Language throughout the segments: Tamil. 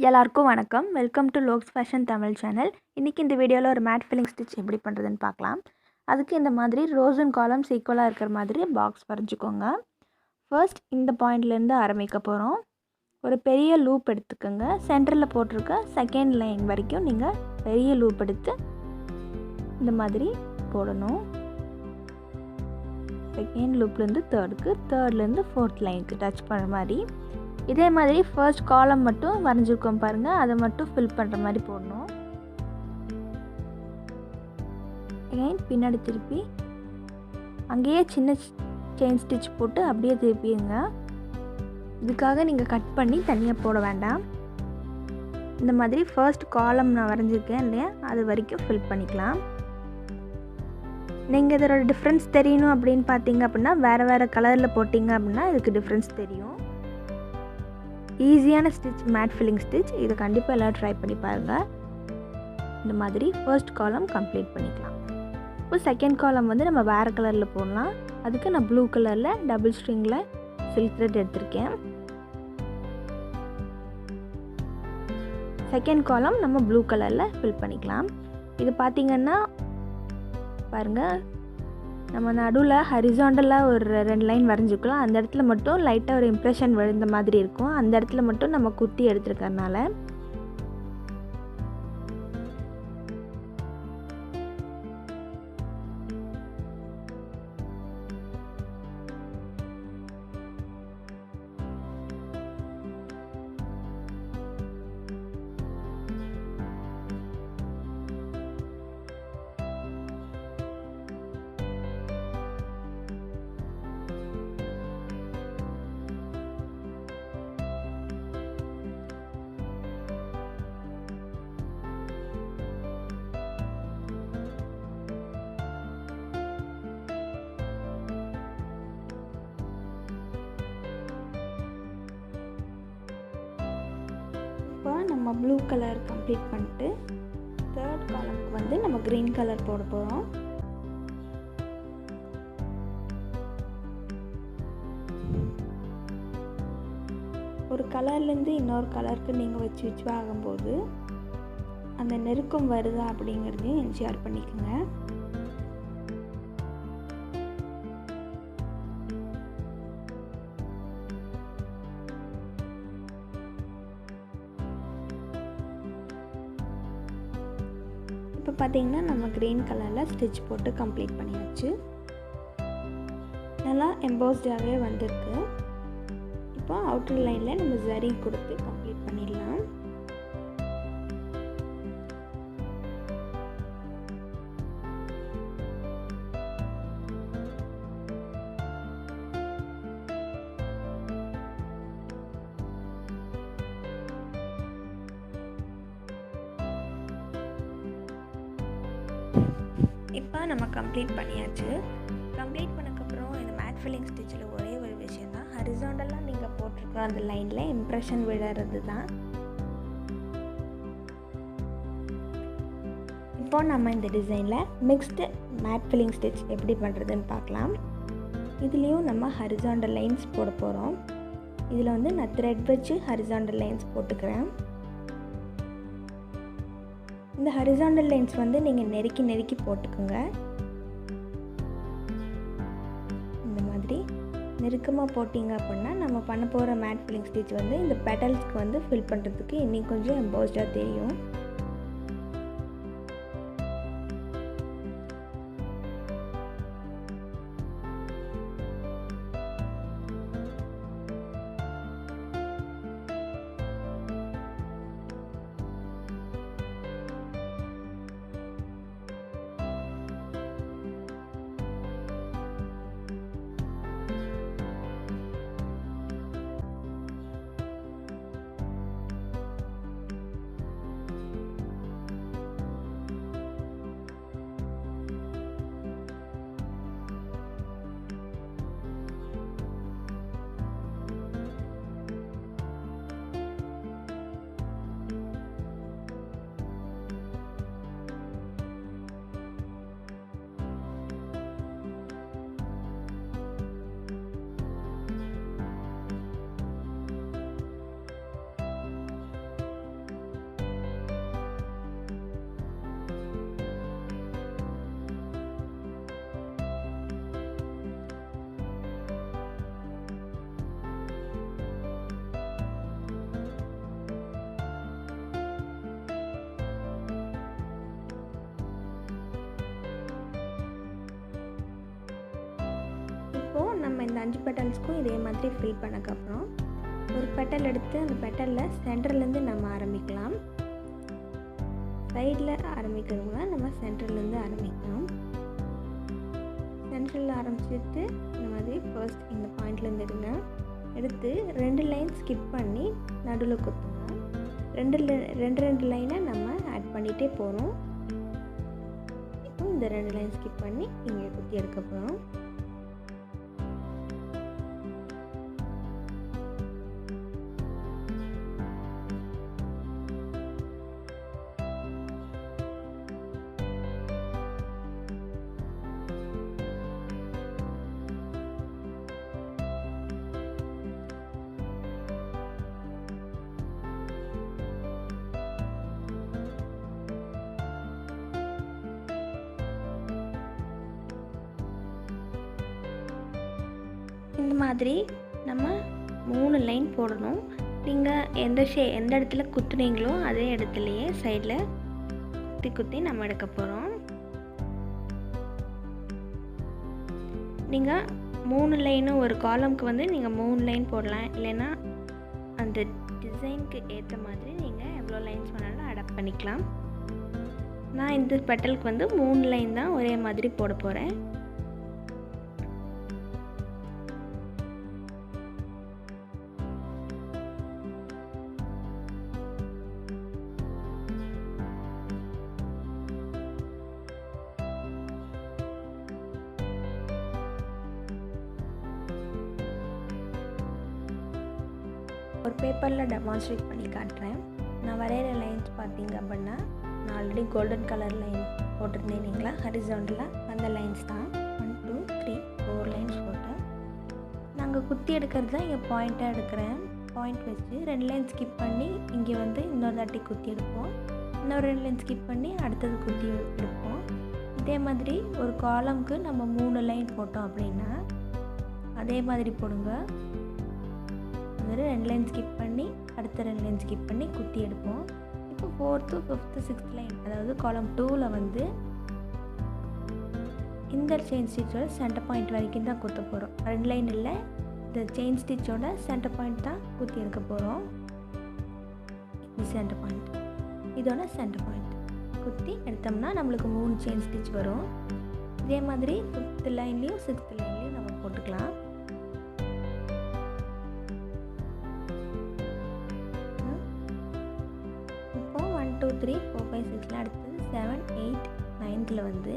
எல்லாருக்கும் வணக்கம். வெல்கம் டு லோக்ஸ் ஃபேஷன் தமிழ் சேனல். இன்றைக்கி இந்த வீடியோவில் ஒரு மேட் ஃபில்லிங் ஸ்டிச் எப்படி பண்ணுறதுன்னு பார்க்கலாம். அதுக்கு இந்த மாதிரி ரோஸ் அண்ட் காலம்ஸ் ஈக்குவலாக இருக்கிற மாதிரி பாக்ஸ் வரைஞ்சிக்கோங்க. ஃபர்ஸ்ட் இந்த பாயிண்ட்லேருந்து ஆரம்பிக்க போகிறோம். ஒரு பெரிய லூப் எடுத்துக்கோங்க. சென்டரில் போட்டிருக்க செகண்ட் லைன் வரைக்கும் நீங்கள் பெரிய லூப் எடுத்து இந்த மாதிரி போடணும். செகண்ட் லூப்லேருந்து தேர்டுக்கு, தேர்ட்லேருந்து ஃபோர்த் லைனுக்கு டச் பண்ணுற மாதிரி. இதே மாதிரி ஃபர்ஸ்ட் காலம் மட்டும் வரைஞ்சிருக்கோம் பாருங்கள், அதை மட்டும் ஃபில் பண்ணுற மாதிரி போடணும். அகைன் பின்னாடி திருப்பி அங்கேயே சின்ன செயின் ஸ்டிச் போட்டு அப்படியே திருப்பிடுங்க. இதுக்காக நீங்கள் கட் பண்ணி தனியாக போட வேண்டாம். இந்த மாதிரி ஃபர்ஸ்ட் காலம் நான் வரைஞ்சிருக்கேன் இல்லையா, அது வரைக்கும் ஃபில் பண்ணிக்கலாம். நீங்கள் இதோட டிஃப்ரென்ஸ் தெரியணும் அப்படின்னு பார்த்தீங்க அப்படின்னா வேறு கலரில் போட்டிங்க அப்படின்னா இதுக்கு டிஃப்ரென்ஸ் தெரியும். ஈஸியான ஸ்டிச் மேட் ஃபில்லிங் ஸ்டிச், இதை கண்டிப்பாக எல்லோரும் ட்ரை பண்ணி பாருங்கள். இந்த மாதிரி ஃபர்ஸ்ட் காலம் கம்ப்ளீட் பண்ணிக்கலாம். இப்போ செகண்ட் காலம் வந்து நம்ம வேறு கலரில் போடலாம். அதுக்கு நான் ப்ளூ கலரில் டபுள் ஸ்ட்ரிங்கில் சில்க் த்ரெட் எடுத்திருக்கேன். செகண்ட் காலம் நம்ம ப்ளூ கலரில் ஃபில் பண்ணிக்கலாம். இது பார்த்திங்கன்னா பாருங்கள், நம்ம நடுவில் ஹரிசாண்டலாக ஒரு 2 லைன் வரைஞ்சிக்கலாம். அந்த இடத்துல மட்டும் லைட்டாக ஒரு இம்ப்ரெஷன் விழுந்த மாதிரி இருக்கும். அந்த இடத்துல மட்டும் நம்ம குத்தி எடுத்துருக்கறனால நம்ம ப்ளூ கலர் கம்ப்ளீட் பண்ணிட்டு தேர்ட் காலம்க்கு வந்து நம்ம க்ரீன் கலர் போட போகிறோம். ஒரு கலர்லேருந்து இன்னொரு கலருக்கு நீங்கள் வச்சு ஆகும்போது அந்த நெருக்கம் வருதா அப்படிங்கிறதையும் என்ஷூர் பண்ணிக்கோங்க. இப்போ பார்த்திங்கன்னா நம்ம க்ரீன் கலரில் ஸ்டிச் போட்டு கம்ப்ளீட் பண்ணியாச்சு. நல்லா எம்போஸ்டாகவே வந்திருக்கு. இப்போ அவுட்டர் லைனில் நம்ம ஜரி கொடுத்து கம்ப்ளீட் பண்ணிடலாம். இப்போ நம்ம கம்ப்ளீட் பண்ணியாச்சு. கம்ப்ளீட் பண்ணக்கப்புறம் இந்த மேட் ஃபில்லிங் ஸ்டிச்சில் ஒரே ஒரு விஷயம் தான், ஹரிசாண்டலாக நீங்கள் போட்டிருக்க அந்த லைனில் இம்ப்ரெஷன் விழுறது தான். இப்போ நம்ம இந்த டிசைனில் மிக்ஸ்டு மேட் ஃபில்லிங் ஸ்டிச் எப்படி பண்ணுறதுன்னு பார்க்கலாம். இதுலேயும் நம்ம ஹரிசாண்டல் லைன்ஸ் போட போகிறோம். இதில் வந்து நான் த்ரெட் வச்சு ஹரிசாண்டல் லைன்ஸ் போட்டுக்கிறேன். இந்த ஹரிசாண்டல் லைன்ஸ் வந்து நீங்கள் நெருக்கி போட்டுக்கோங்க. இந்த மாதிரி நெருக்கமாக போட்டிங்க அப்படின்னா நம்ம பண்ண போகிற மேட் ஃபில்லிங் ஸ்டிச் வந்து இந்த பெட்டல்ஸ்க்கு வந்து ஃபில் பண்ணுறதுக்கு இன்னும் கொஞ்சம் எம்போஸ்டாக தெரியும். இந்த 5 பெட்டல்ஸ்க்கும் இதே மாதிரி ஃபில் பண்ணக்கப்புறம் ஒரு பெட்டல் எடுத்து அந்த பெட்டலில் சென்டர்லேருந்து நம்ம ஆரம்பிக்கலாம். சைடில் ஆரம்பிக்கிறவங்க நம்ம சென்டர்லேருந்து ஆரம்பிக்கலாம். சென்டரில் ஆரம்பிச்சுட்டு இந்த மாதிரி ஃபர்ஸ்ட் இந்த பாயிண்ட்லேருந்து எடுத்து 2 லைன் ஸ்கிப் பண்ணி நடுவில் குத்துங்க. 2 லைனை நம்ம ஆட் பண்ணிகிட்டே போகிறோம். இப்போ இந்த 2 லைன் ஸ்கிப் பண்ணி இங்கே குத்தி எடுக்க போகிறோம். இந்த மாதிரி நம்ம 3 லைன் போடணும். நீங்கள் எந்த இடத்துல குத்துனீங்களோ அதே இடத்துலையே சைடில் குத்தி நம்ம எடுக்க போகிறோம். நீங்கள் 3 லைனு ஒரு காலம்க்கு வந்து நீங்கள் 3 லைன் போடலாம். இல்லைன்னா அந்த டிசைனுக்கு ஏற்ற மாதிரி நீங்கள் எவ்வளோ லைன்ஸ் வேணாலும் அடாப்ட் பண்ணிக்கலாம். நான் இந்த பெட்டலுக்கு வந்து 3 லைன் தான் ஒரே மாதிரி போட போகிறேன். ஒரு பேப்பரில் டெமான்ஸ்ட்ரேட் பண்ணி காட்டுறேன். நான் வரைகிற லைன்ஸ் பார்த்தீங்க அப்படின்னா நான் ஆல்ரெடி கோல்டன் கலர் லைன் போட்டிருந்தேன் இல்லைங்களா, ஹரிசாண்டலாக அந்த லைன்ஸ் தான். 1 2 3 4 லைன்ஸ் போட்டேன். நாங்கள் குத்தி எடுக்கிறது தான் இங்கே பாயிண்ட்டாக எடுக்கிறேன். பாயிண்ட் வச்சு 2 லைன் ஸ்கிப் பண்ணி இங்கே வந்து இன்னொரு தாட்டி குத்தி எடுப்போம். இன்னொரு 2 லைன் ஸ்கிப் பண்ணி அடுத்தது குத்தி எடுப்போம். இதே மாதிரி ஒரு காலம்க்கு நம்ம 3 லைன் போட்டோம் அப்படின்னா அதே மாதிரி போடுங்க. 2 லைன் ஸ்கிப் பண்ணி அடுத்த 2 லைன் ஸ்கிப் பண்ணி குத்தி எடுப்போம். இப்போ 4th 5th 6th லைன், அதாவது காலம் 2ல் வந்து இந்த செயின் ஸ்டிச்சோட சென்டர் பாயிண்ட் வரைக்கும் தான் குத்த போகிறோம். 2 லைன் இல்லை, இந்த செயின் ஸ்டிச்சோட சென்டர் பாயிண்ட் தான் குத்தி எடுக்க போகிறோம். இது சென்டர் பாயிண்ட், இதோட சென்டர் பாயிண்ட் குத்தி எடுத்தோம்னா நம்மளுக்கு 3 செயின் ஸ்டிச் வரும். இதே மாதிரி 5th லைன்லேயும் 6th லைன்லேயும் நம்ம போட்டுக்கலாம். இப்போ 1 2 3 4 5 6ல அடுத்தது 7 8 9ல் வந்து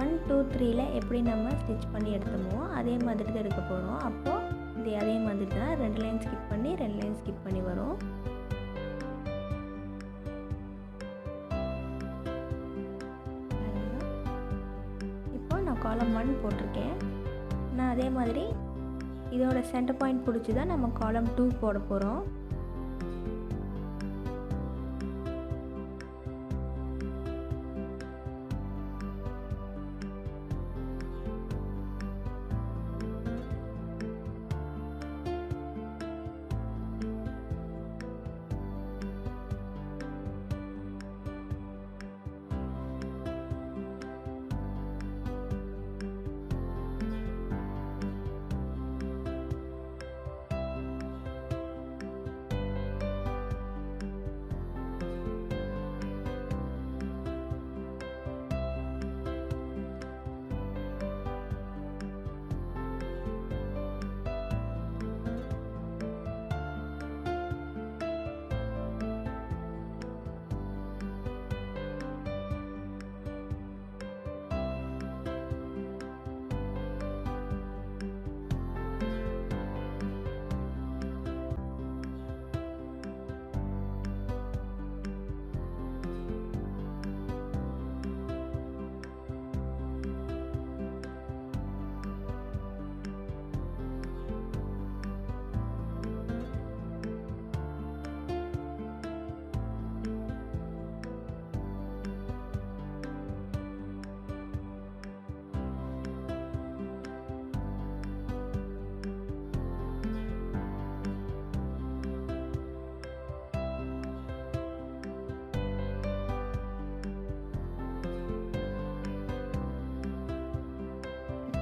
1 2 3ல் எப்படி நம்ம ஸ்டிச் பண்ணி எடுத்தோமோ அதே மாதிரி தான் எடுக்க போகிறோம். அப்போது இது அதே மாதிரி தான் 2 லைன் ஸ்கிப் பண்ணி 2 லைன் ஸ்கிப் பண்ணி வரும். இப்போ நான் காலம் 1 போட்டிருக்கேன். நான் அதே மாதிரி இதோட சென்டர் பாயிண்ட் பிடிச்சி தான் நம்ம காலம் 2 போட போகிறோம்.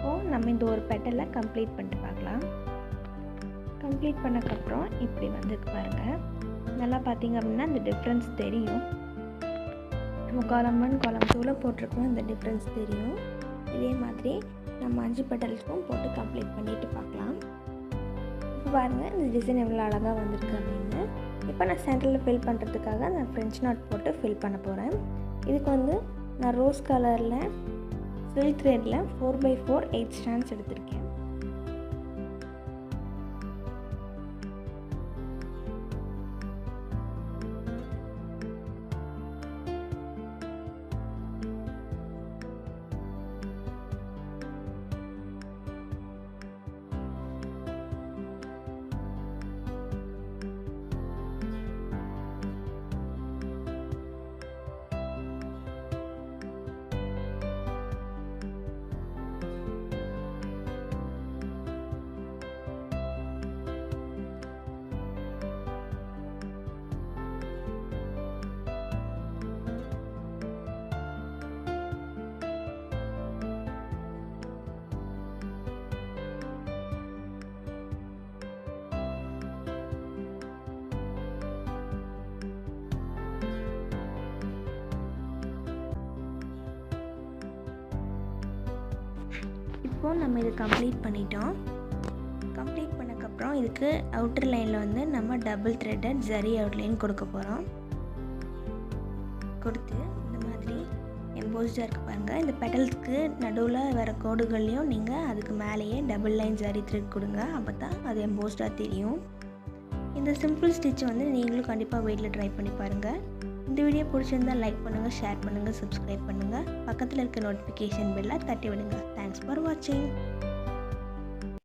இப்போது நம்ம இந்த ஒரு பெட்டலை கம்ப்ளீட் பண்ணிட்டு பார்க்கலாம். கம்ப்ளீட் பண்ணக்கப்புறம் இப்படி வந்துருக்கு பாருங்கள். நல்லா பார்த்தீங்க அப்படின்னா இந்த டிஃப்ரென்ஸ் தெரியும். நம்ம காலம் 1 காலம் 2ல் போட்டிருக்கோம், இந்த டிஃப்ரென்ஸ் தெரியும். இதே மாதிரி நம்ம 5 பெட்டல்ஸ்க்கும் போட்டு கம்ப்ளீட் பண்ணிவிட்டு பார்க்கலாம். இப்போ பாருங்கள் இந்த டிசைன் எவ்வளோ அழகாக வந்திருக்கு அப்படின்னு. இப்போ நான் சென்டரில் ஃபில் பண்ணுறதுக்காக நான் ஃப்ரெஞ்ச் நாட் போட்டு ஃபில் பண்ண போகிறேன். இதுக்கு வந்து நான் ரோஸ் கலரில் சில்க் த்ரெட்டில் 4x4 8 ஸ்டாண்ட்ஸ் எடுத்திருக்கேன். இப்போது நம்ம இது கம்ப்ளீட் பண்ணிட்டோம். கம்ப்ளீட் பண்ணக்கப்புறம் இதுக்கு அவுட்டர் லைனில் வந்து நம்ம டபுள் த்ரெட்டட் ஜரி அவுட்லைன் கொடுக்க போகிறோம். கொடுத்து இந்த மாதிரி எம்போஸ்டாக இருக்குது பாருங்கள். இந்த பெட்டல்ஸ்க்கு நடுவில் வர கோடுகள்லையும் நீங்கள் அதுக்கு மேலேயே டபுள் லைன் ஜரி த்ரெட் கொடுங்க. அப்போ தான் அது எம்போஸ்டாக தெரியும். இந்த சிம்பிள் ஸ்டிச் வந்து நீங்களும் கண்டிப்பாக வீட்டில் ட்ரை பண்ணி பாருங்கள். இந்த வீடியோ பிடிச்சிருந்தால் லைக் பண்ணுங்கள், ஷேர் பண்ணுங்கள், சப்ஸ்கிரைப் பண்ணுங்கள். பக்கத்தில் இருக்க நோட்டிஃபிகேஷன் பெல்லை தட்டி விடுங்க. தேங்க்ஸ் ஃபார் வாட்சிங்.